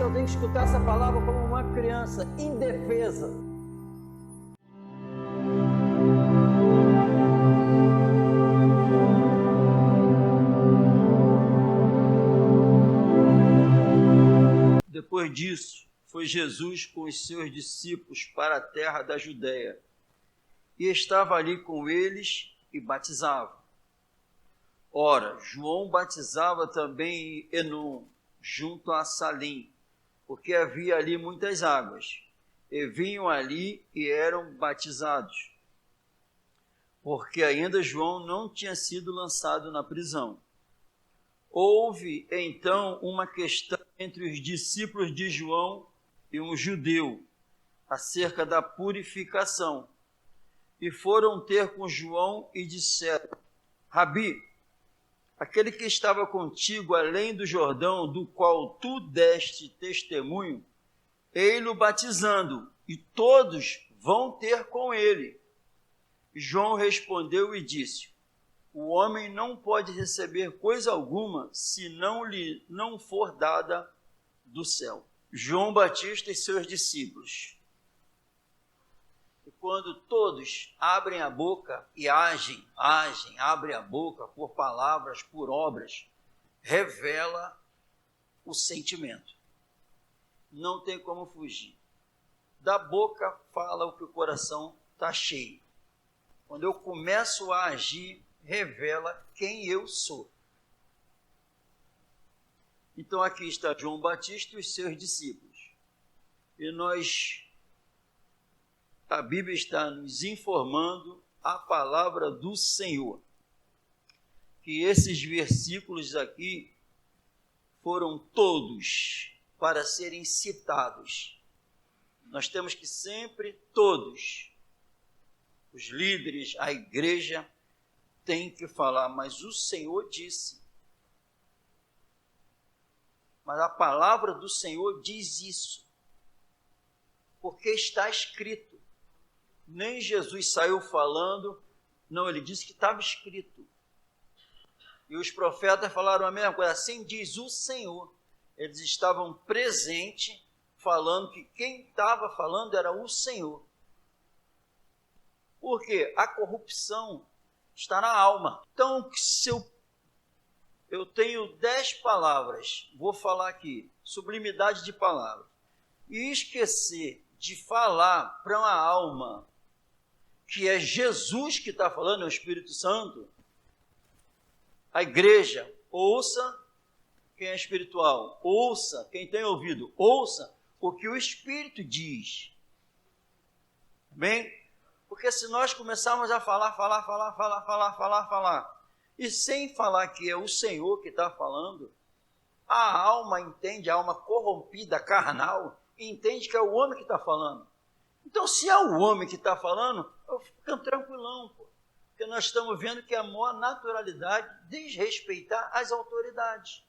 eu tenho que escutar essa palavra como uma criança indefesa. Depois disso, foi Jesus com os seus discípulos para a terra da Judéia, e estava ali com eles e batizava. Ora, João batizava também em Enom, junto a Salim, porque havia ali muitas águas, e vinham ali e eram batizados, porque ainda João não tinha sido lançado na prisão. Houve, então, uma questão entre os discípulos de João e um judeu, acerca da purificação. E foram ter com João e disseram: Rabi, aquele que estava contigo além do Jordão, do qual tu deste testemunho, ei-lo batizando, e todos vão ter com ele. João respondeu e disse: o homem não pode receber coisa alguma se não lhe não for dada do céu. João Batista e seus discípulos. E quando todos abrem a boca e abrem a boca por palavras, por obras, revela o sentimento. Não tem como fugir. Da boca fala o que o coração está cheio. Quando eu começo a agir, revela quem eu sou. Então aqui está João Batista e os seus discípulos. E a Bíblia está nos informando a palavra do Senhor. Que esses versículos aqui foram todos para serem citados. Nós temos que sempre, todos, os líderes, a igreja, tem que falar, mas o Senhor disse. Mas a palavra do Senhor diz isso. Porque está escrito. Nem Jesus saiu falando, não, ele disse que estava escrito. E os profetas falaram a mesma coisa, assim diz o Senhor. Eles estavam presentes, falando que quem estava falando era o Senhor. Por quê? A corrupção está na alma. Então, se eu tenho 10 palavras, vou falar aqui, sublimidade de palavras, e esquecer de falar para uma alma que é Jesus que está falando, é o Espírito Santo, a igreja, ouça quem é espiritual, ouça quem tem ouvido, ouça o que o Espírito diz. Bem? Porque se nós começarmos a falar, e sem falar que é o Senhor que está falando, a alma entende, a alma corrompida, carnal, entende que é o homem que está falando. Então, se é o homem que está falando, eu fico tranquilão, pô, porque nós estamos vendo que é a maior naturalidade desrespeitar as autoridades.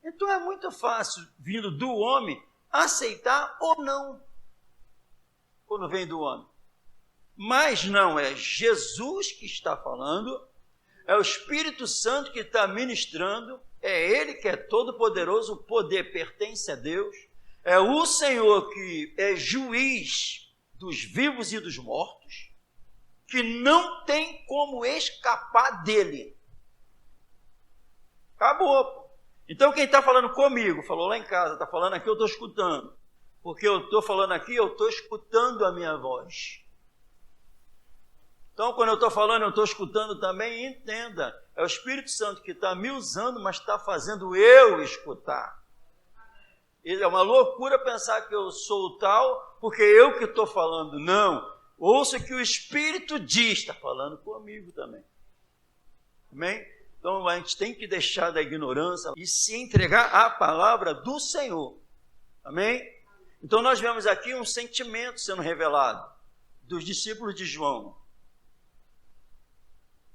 Então, é muito fácil, vindo do homem, aceitar ou não, quando vem do homem. Mas não é Jesus que está falando, é o Espírito Santo que está ministrando, é Ele que é todo poderoso, o poder pertence a Deus, é o Senhor que é juiz dos vivos e dos mortos, que não tem como escapar dele. Acabou, pô. Então quem está falando comigo, falou lá em casa, está falando aqui, eu estou escutando, porque eu estou falando aqui, eu estou escutando a minha voz. Então, quando eu estou falando, eu estou escutando também, entenda, é o Espírito Santo que está me usando, mas está fazendo eu escutar. É uma loucura pensar que eu sou tal, porque eu que estou falando. Não, ouça o que o Espírito diz, está falando comigo também. Amém? Então, a gente tem que deixar da ignorância e se entregar à palavra do Senhor. Amém? Então, nós vemos aqui um sentimento sendo revelado dos discípulos de João.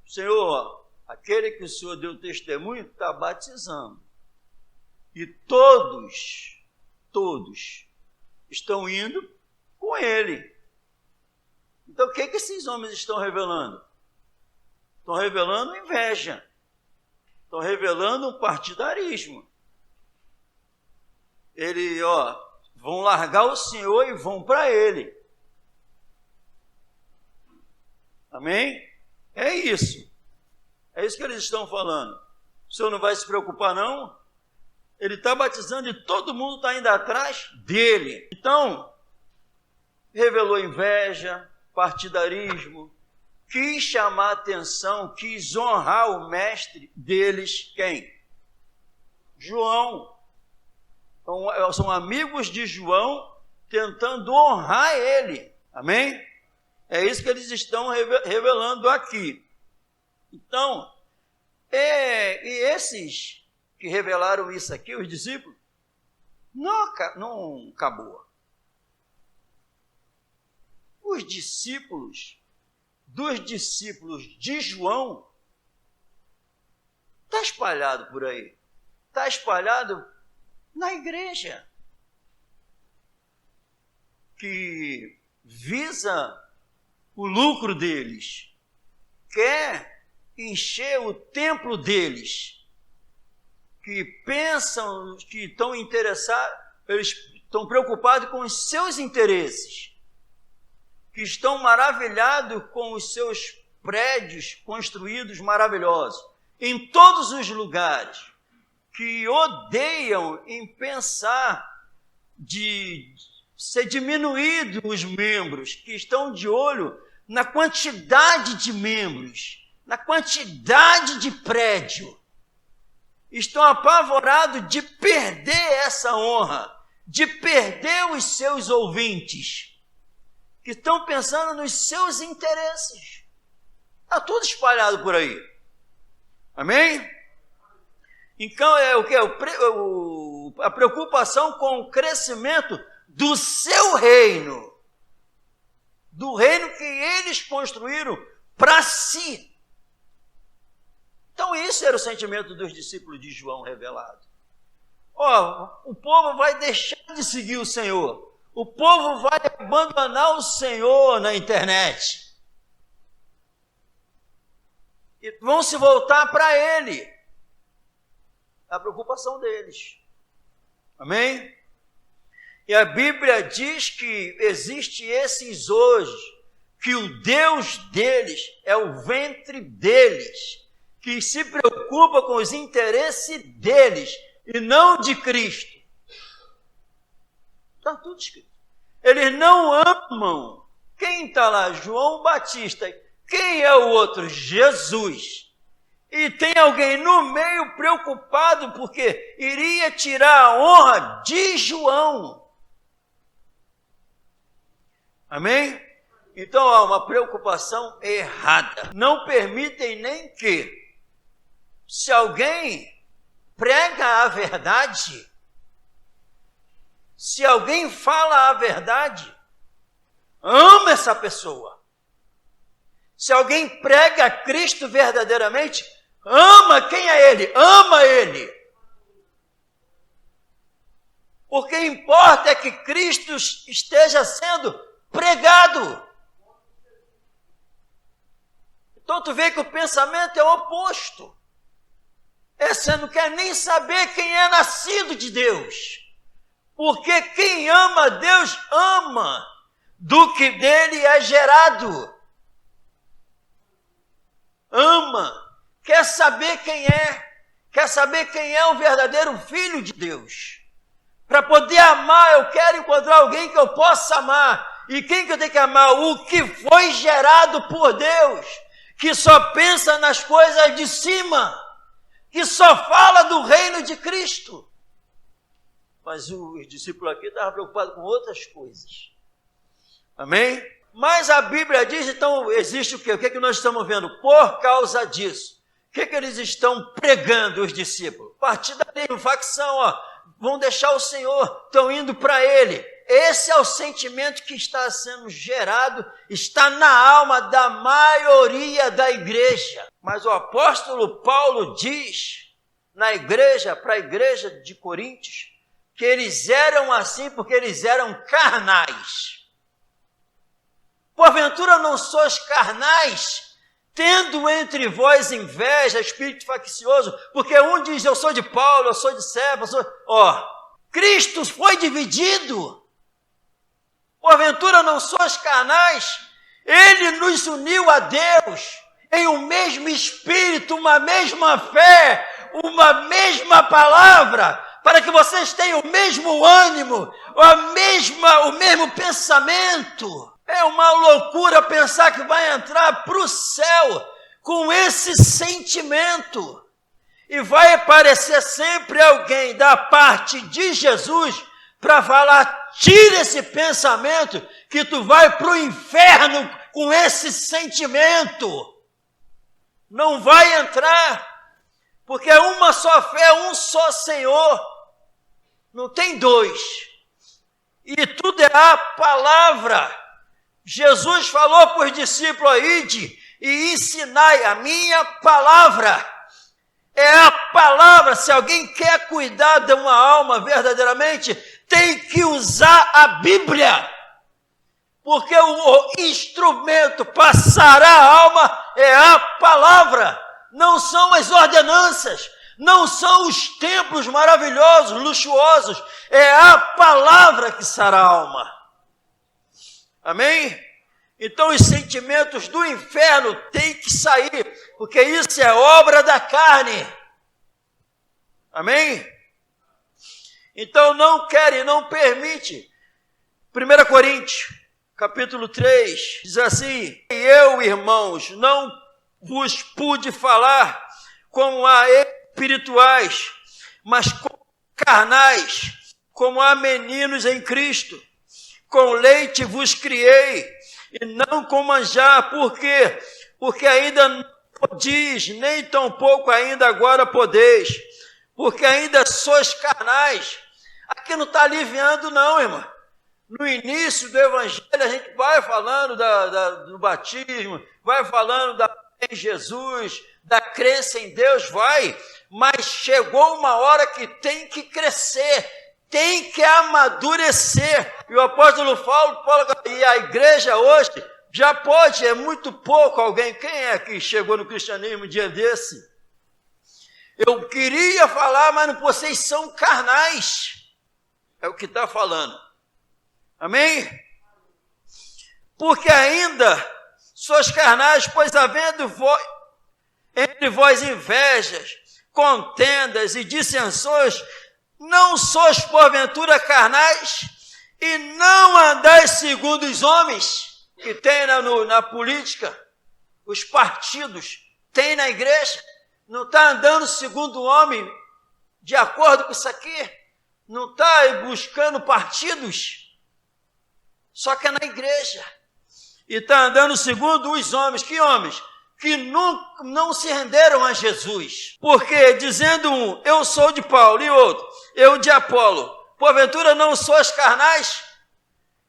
Senhor, aquele que o Senhor deu testemunho está batizando. E todos estão indo com ele. Então, o que esses homens estão revelando? Estão revelando inveja. Estão revelando um partidarismo. vão largar o Senhor e vão para ele. Amém? É isso. É isso que eles estão falando. O Senhor não vai se preocupar, não? Ele está batizando e todo mundo está indo atrás dele. Então, revelou inveja, partidarismo, quis chamar atenção, quis honrar o mestre deles, quem? João. Então, são amigos de João tentando honrar ele. Amém? É isso que eles estão revelando aqui. Então, e esses que revelaram isso aqui, os discípulos, não acabou. Os discípulos, dos discípulos de João, está espalhado por aí. Está espalhado na igreja, que visa o lucro deles, quer encher o templo deles, que pensam, que estão interessados, eles estão preocupados com os seus interesses, que estão maravilhados com os seus prédios construídos maravilhosos, em todos os lugares, que odeiam em pensar de ser diminuído os membros, que estão de olho na quantidade de membros, na quantidade de prédio, estão apavorados de perder essa honra, de perder os seus ouvintes, que estão pensando nos seus interesses. Está tudo espalhado por aí. Amém? Então, é o que? A preocupação com o crescimento do seu reino, do reino que eles construíram para si. Então, isso era o sentimento dos discípulos de João revelado. O povo vai deixar de seguir o Senhor. O povo vai abandonar o Senhor na internet. E vão se voltar para Ele. A preocupação deles. Amém? E a Bíblia diz que existe esses hoje, que o Deus deles é o ventre deles, que se preocupa com os interesses deles e não de Cristo. Está tudo escrito. Eles não amam. Quem está lá? João Batista. Quem é o outro? Jesus. E tem alguém no meio preocupado porque iria tirar a honra de João. Amém? Então há uma preocupação errada. Não permitem nem que, se alguém prega a verdade, se alguém fala a verdade, ama essa pessoa. Se alguém prega Cristo verdadeiramente, ama quem é Ele, ama Ele. O que importa é que Cristo esteja sendo pregado. Então tu vê que o pensamento é o oposto. Você não quer nem saber quem é nascido de Deus. Porque quem ama Deus, ama do que dele é gerado. Ama. Quer saber quem é. Quer saber quem é o verdadeiro filho de Deus. Para poder amar, eu quero encontrar alguém que eu possa amar. E quem que eu tenho que amar? O que foi gerado por Deus. Que só pensa nas coisas de cima. Que só fala do reino de Cristo. Mas os discípulos aqui estavam preocupados com outras coisas. Amém? Mas a Bíblia diz, então, existe o quê? O que é que nós estamos vendo? Por causa disso. O que é que eles estão pregando, os discípulos? Partidarismo, facção, vão deixar o Senhor, estão indo para Ele. Esse é o sentimento que está sendo gerado, está na alma da maioria da igreja. Mas o apóstolo Paulo diz, na igreja, para a igreja de Coríntios, que eles eram assim porque eles eram carnais. Porventura não sois carnais, tendo entre vós inveja, espírito faccioso, porque um diz, eu sou de Paulo, eu sou de Cefas, Cristo foi dividido. Porventura não sois carnais? Ele nos uniu a Deus em um mesmo Espírito, uma mesma fé, uma mesma palavra, para que vocês tenham o mesmo ânimo, o mesmo pensamento. É uma loucura pensar que vai entrar para o céu com esse sentimento. E vai aparecer sempre alguém da parte de Jesus para falar, tira esse pensamento que tu vai para o inferno com esse sentimento. Não vai entrar, porque é uma só fé, um só Senhor. Não tem dois. E tudo é a palavra. Jesus falou para os discípulos, ide e ensinai a minha palavra. É a palavra. Se alguém quer cuidar de uma alma verdadeiramente, tem que usar a Bíblia. Porque o instrumento para sarar a alma é a palavra. Não são as ordenanças, não são os templos maravilhosos, luxuosos. É a palavra que sara a alma. Amém? Então os sentimentos do inferno têm que sair, porque isso é obra da carne. Amém? Então não quer e não permite. 1 Coríntios, capítulo 3, diz assim, eu, irmãos, não vos pude falar como a espirituais, mas como carnais, como a meninos em Cristo. Com leite vos criei, e não com manjar. Por quê? Porque ainda não podis, nem tampouco ainda agora podeis, porque ainda sois carnais. Aqui não está aliviando não, irmão. No início do evangelho a gente vai falando do batismo, vai falando da fé em Jesus, da crença em Deus, mas chegou uma hora que tem que crescer, tem que amadurecer. E o apóstolo Paulo, e a igreja hoje, já pode, é muito pouco alguém. Quem é que chegou no cristianismo um dia desse? Eu queria falar, mas vocês são carnais. É o que está falando. Amém? Porque ainda sois carnais, pois havendo entre vós invejas, contendas e dissensões, não sois porventura carnais, e não andais segundo os homens que tem na política, os partidos, tem na igreja. Não está andando segundo o homem, de acordo com isso aqui. Não está buscando partidos, só que é na igreja. E está andando segundo os homens. Que homens? Que não se renderam a Jesus. Porque dizendo um, eu sou de Paulo, e outro, eu de Apolo, porventura não sois carnais?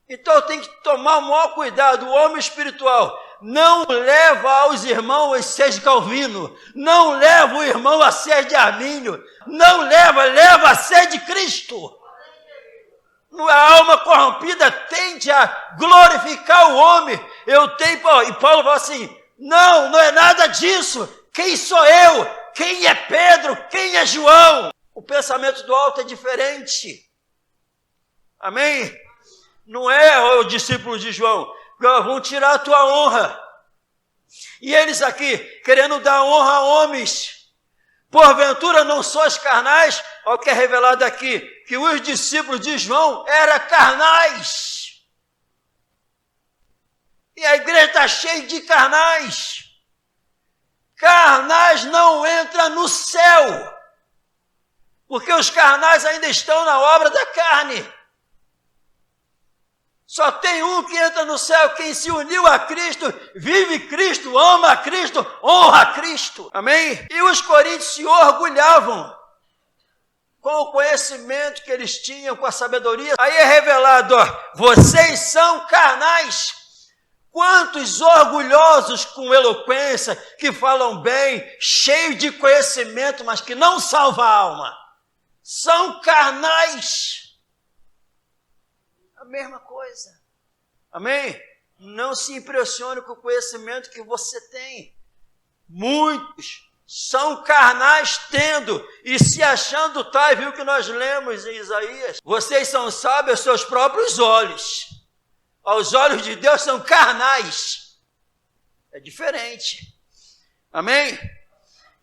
Então tem que tomar o maior cuidado. O homem espiritual não leva aos irmãos a ser de Calvino, não leva o irmão a ser de Armínio, não leva a ser de Cristo. A alma corrompida tende a glorificar o homem. E Paulo fala assim, não é nada disso. Quem sou eu? Quem é Pedro? Quem é João? O pensamento do alto é diferente. Amém? Não é o discípulo de João, vão tirar a tua honra. E eles aqui, querendo dar honra a homens. Porventura não sois carnais? Olha o que é revelado aqui, que os discípulos de João eram carnais. E a igreja está cheia de carnais. Carnais não entram no céu, porque os carnais ainda estão na obra da carne. Só tem um que entra no céu, quem se uniu a Cristo, vive Cristo, ama a Cristo, honra a Cristo. Amém? E os coríntios se orgulhavam com o conhecimento que eles tinham, com a sabedoria. Aí é revelado, vocês são carnais. Quantos orgulhosos com eloquência, que falam bem, cheios de conhecimento, mas que não salvam a alma. São carnais. A mesma coisa. Amém? Não se impressione com o conhecimento que você tem. Muitos são carnais tendo e se achando tais, viu que nós lemos em Isaías? Vocês são sábios aos seus próprios olhos. Aos olhos de Deus são carnais. É diferente. Amém?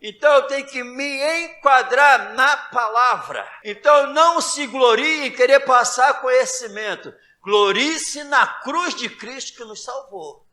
Então eu tenho que me enquadrar na palavra. Então não se glorie em querer passar conhecimento. Glorie-se na cruz de Cristo que nos salvou.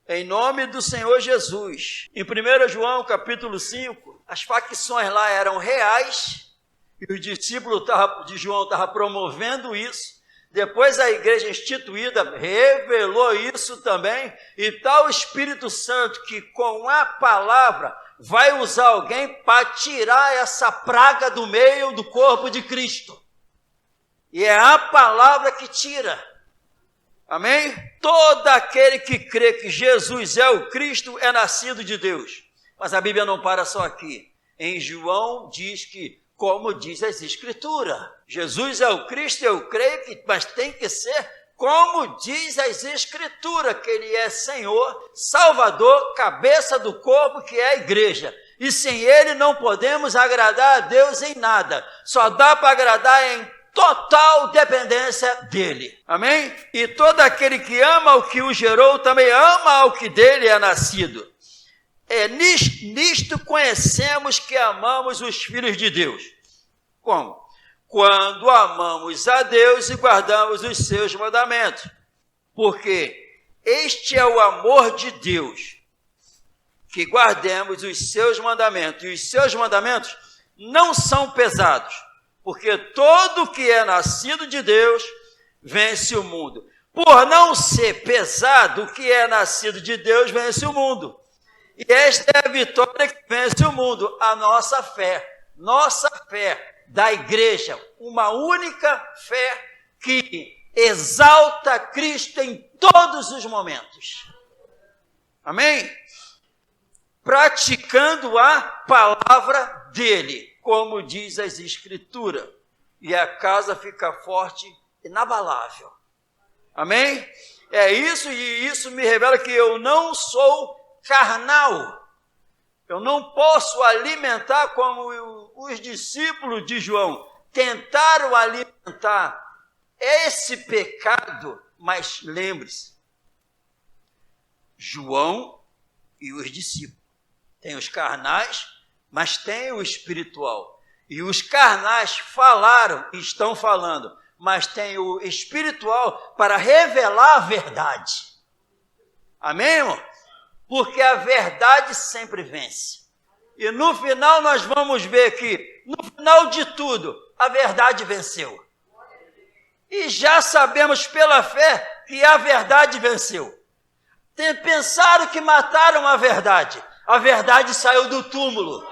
Em nome do Senhor Jesus. Em 1 João capítulo 5, as facções lá eram reais, e o discípulo de João estava promovendo isso. Depois a igreja instituída revelou isso também, e está o Espírito Santo que com a palavra vai usar alguém para tirar essa praga do meio do corpo de Cristo. E é a palavra que tira. Amém? Todo aquele que crê que Jesus é o Cristo é nascido de Deus. Mas a Bíblia não para só aqui. Em João diz que, como diz as Escrituras, Jesus é o Cristo, eu creio que, mas tem que ser como diz as Escrituras, que Ele é Senhor, Salvador, cabeça do corpo que é a igreja. E sem Ele não podemos agradar a Deus em nada. Só dá para agradar em total dependência dele. Amém? E todo aquele que ama o que o gerou, também ama ao que dele é nascido. Nisto conhecemos que amamos os filhos de Deus. Como? Quando amamos a Deus e guardamos os seus mandamentos. Porque este é o amor de Deus, que guardemos os seus mandamentos. E os seus mandamentos não são pesados, porque todo que é nascido de Deus vence o mundo. Por não ser pesado, o que é nascido de Deus vence o mundo. E esta é a vitória que vence o mundo, a nossa fé. Nossa fé da igreja, uma única fé que exalta Cristo em todos os momentos. Amém? Praticando a palavra dele, como diz as Escrituras, e a casa fica forte e inabalável. Amém? É isso, e isso me revela que eu não sou carnal. Eu não posso alimentar como os discípulos de João tentaram alimentar esse pecado, mas lembre-se, João e os discípulos, tem os carnais, mas tem o espiritual. E os carnais falaram e estão falando, mas tem o espiritual para revelar a verdade. Amém, irmão? Porque a verdade sempre vence. E no final nós vamos ver que, no final de tudo, a verdade venceu. E já sabemos pela fé que a verdade venceu. Pensaram que mataram a verdade saiu do túmulo.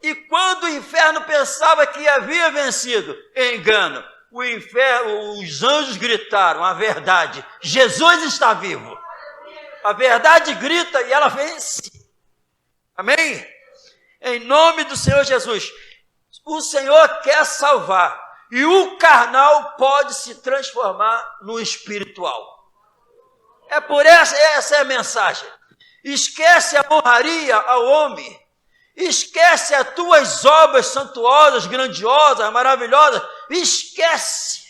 E quando o inferno pensava que havia vencido, engano, os anjos gritaram a verdade, Jesus está vivo. A verdade grita e ela vence. Amém? Em nome do Senhor Jesus. O Senhor quer salvar. E o carnal pode se transformar no espiritual. É por essa é a mensagem. Esquece a honraria ao homem. Esquece as tuas obras santuosas, grandiosas, maravilhosas. Esquece.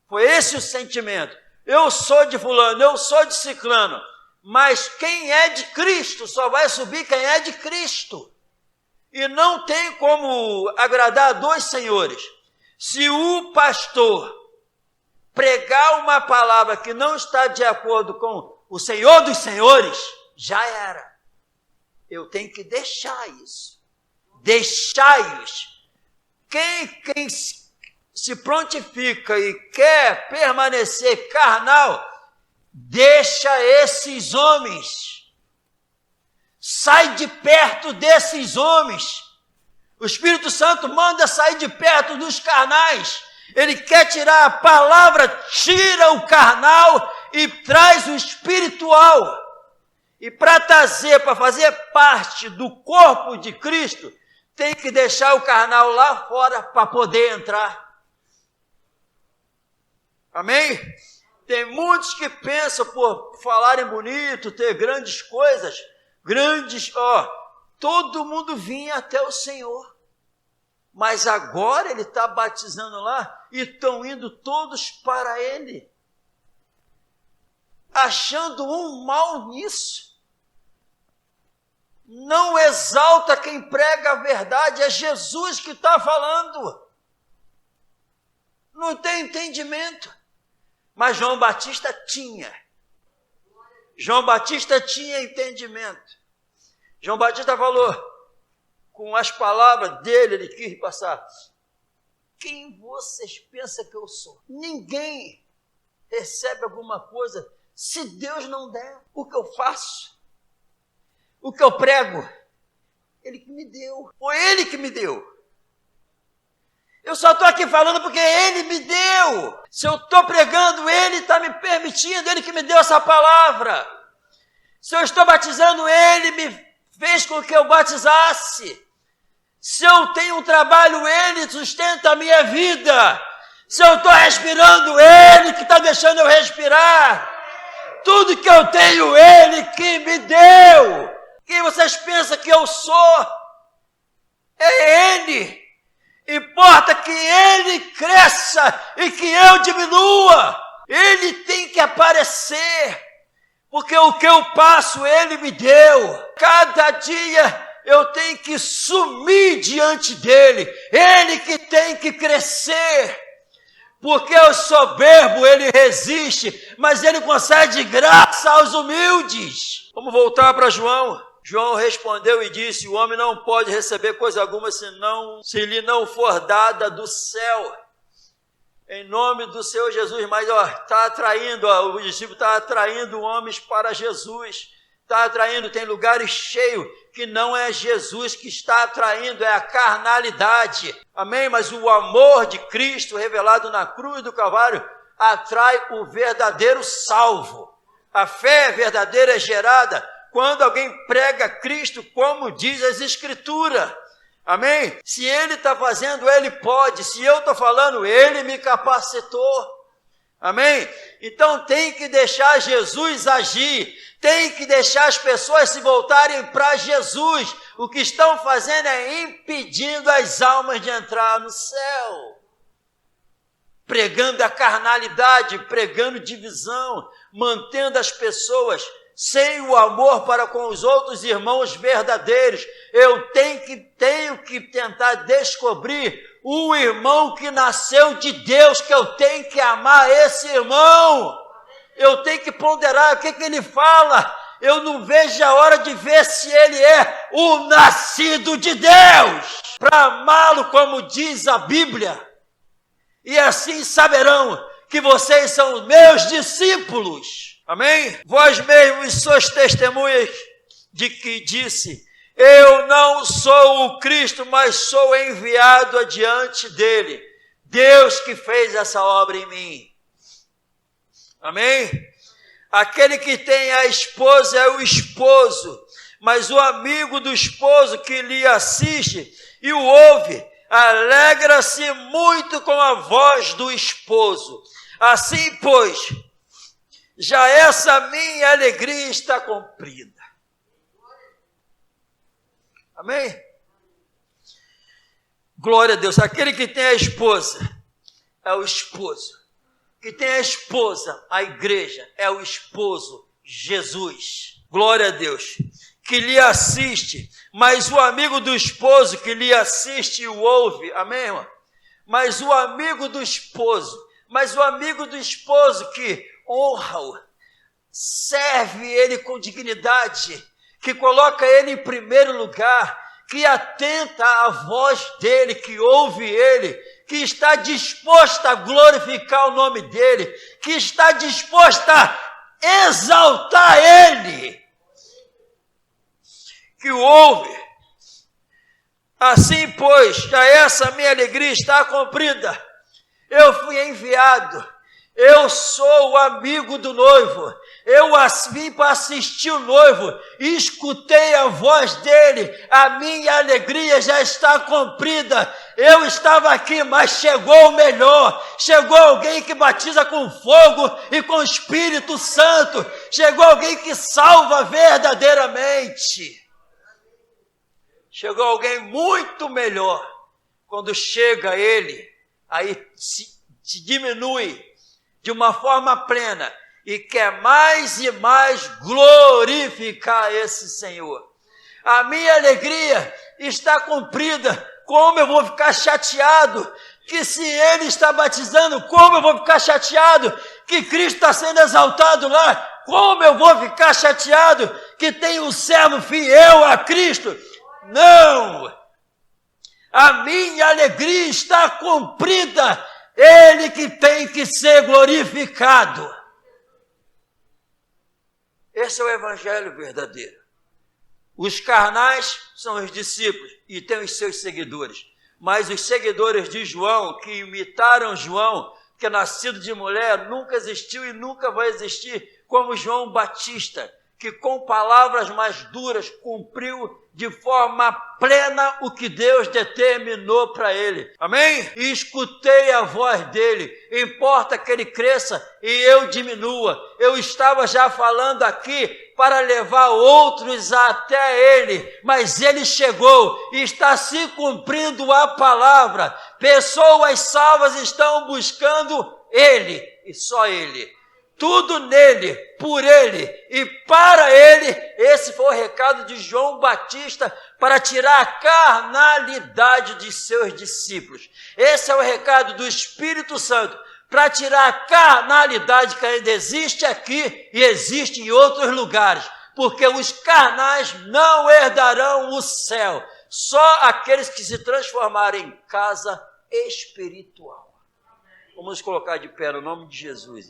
Foi esse o sentimento. Eu sou de fulano, eu sou de ciclano, mas quem é de Cristo só vai subir quem é de Cristo. E não tem como agradar a dois senhores. Se o pastor pregar uma palavra que não está de acordo com o Senhor dos Senhores, já era. Eu tenho que deixar isso. Deixai-os. Quem se prontifica e quer permanecer carnal, deixa esses homens. Sai de perto desses homens. O Espírito Santo manda sair de perto dos carnais. Ele quer tirar a palavra, tira o carnal e traz o espiritual. E para fazer parte do corpo de Cristo, tem que deixar o carnal lá fora para poder entrar. Amém? Tem muitos que pensam por falarem bonito, ter grandes coisas, grandes, todo mundo vinha até o Senhor. Mas agora ele está batizando lá e estão indo todos para ele, achando um mal nisso. Não exalta quem prega a verdade, é Jesus que está falando. Não tem entendimento. Mas João Batista tinha. João Batista tinha entendimento. João Batista falou, com as palavras dele, ele quis passar: quem vocês pensam que eu sou? Ninguém recebe alguma coisa se Deus não der. O que eu faço, o que eu prego, Ele que me deu. Foi Ele que me deu. Eu só estou aqui falando porque Ele me deu. Se eu estou pregando, Ele está me permitindo, Ele que me deu essa palavra. Se eu estou batizando, Ele me fez com que eu batizasse. Se eu tenho um trabalho, Ele sustenta a minha vida. Se eu estou respirando, Ele que está deixando eu respirar. Tudo que eu tenho, Ele que me deu. Quem vocês pensam que eu sou? É Ele. Importa que Ele cresça e que eu diminua. Ele tem que aparecer, porque o que eu passo, Ele me deu. Cada dia eu tenho que sumir diante dEle. Ele que tem que crescer. Porque o soberbo, ele resiste, mas ele concede graça aos humildes. Vamos voltar para João. João respondeu e disse: o homem não pode receber coisa alguma se lhe não for dada do céu. Em nome do Senhor Jesus. Mas está atraindo, o discípulo está atraindo homens para Jesus. Está atraindo, tem lugares cheios que não é Jesus que está atraindo, é a carnalidade. Amém? Mas o amor de Cristo revelado na cruz do Calvário atrai o verdadeiro salvo. A fé verdadeira é gerada quando alguém prega Cristo, como diz as Escrituras. Amém? Se Ele está fazendo, Ele pode. Se eu estou falando, Ele me capacitou. Amém? Então tem que deixar Jesus agir. Tem que deixar as pessoas se voltarem para Jesus. O que estão fazendo é impedindo as almas de entrar no céu. Pregando a carnalidade, pregando divisão, mantendo as pessoas sem o amor para com os outros irmãos verdadeiros. Eu tenho que tentar descobrir o irmão que nasceu de Deus, que eu tenho que amar esse irmão. Eu tenho que ponderar o que ele fala. Eu não vejo a hora de ver se ele é o nascido de Deus, para amá-lo como diz a Bíblia. E assim saberão que vocês são os meus discípulos. Amém? Vós mesmos sois testemunhas de que disse: eu não sou o Cristo, mas sou enviado adiante dele. Deus que fez essa obra em mim. Amém? Aquele que tem a esposa é o esposo, mas o amigo do esposo que lhe assiste e o ouve, alegra-se muito com a voz do esposo. Assim, pois, já essa minha alegria está cumprida. Amém? Glória a Deus. Aquele que tem a esposa é o esposo. Que tem a esposa, a igreja, é o esposo, Jesus. Glória a Deus. Que lhe assiste, mas o amigo do esposo que lhe assiste e o ouve. Amém, irmão? Mas o amigo do esposo que honra-o, serve ele com dignidade, que coloca ele em primeiro lugar, que atenta à voz dele, que ouve ele, que está disposta a glorificar o nome dele, que está disposta a exaltar ele, que o ouve. Assim, pois, já essa minha alegria está cumprida. Eu fui enviado, eu sou o amigo do noivo, eu vim para assistir o noivo, escutei a voz dele, a minha alegria já está cumprida. Eu estava aqui, mas chegou o melhor, chegou alguém que batiza com fogo e com o Espírito Santo, chegou alguém que salva verdadeiramente. Chegou alguém muito melhor. Quando chega ele, aí se diminui de uma forma plena e quer mais e mais glorificar esse Senhor. A minha alegria está cumprida. Como eu vou ficar chateado que se ele está batizando, como eu vou ficar chateado que Cristo está sendo exaltado lá, como eu vou ficar chateado que tem um servo fiel a Cristo? Não! A minha alegria está cumprida, ele que tem que ser glorificado. Esse é o evangelho verdadeiro. Os carnais são os discípulos e têm os seus seguidores. Mas os seguidores de João, que imitaram João, que é nascido de mulher, nunca existiu e nunca vai existir, como João Batista, que com palavras mais duras cumpriu de forma plena o que Deus determinou para ele. Amém? E escutei a voz dele. Importa que ele cresça e eu diminua. Eu estava já falando aqui para levar outros até ele, mas ele chegou e está se cumprindo a palavra. Pessoas salvas estão buscando ele e só ele. Tudo nele, por ele e para ele. Esse foi o recado de João Batista para tirar a carnalidade de seus discípulos. Esse é o recado do Espírito Santo para tirar a carnalidade que ainda existe aqui e existe em outros lugares. Porque os carnais não herdarão o céu. Só aqueles que se transformarem em casa espiritual. Vamos colocar de pé no nome de Jesus.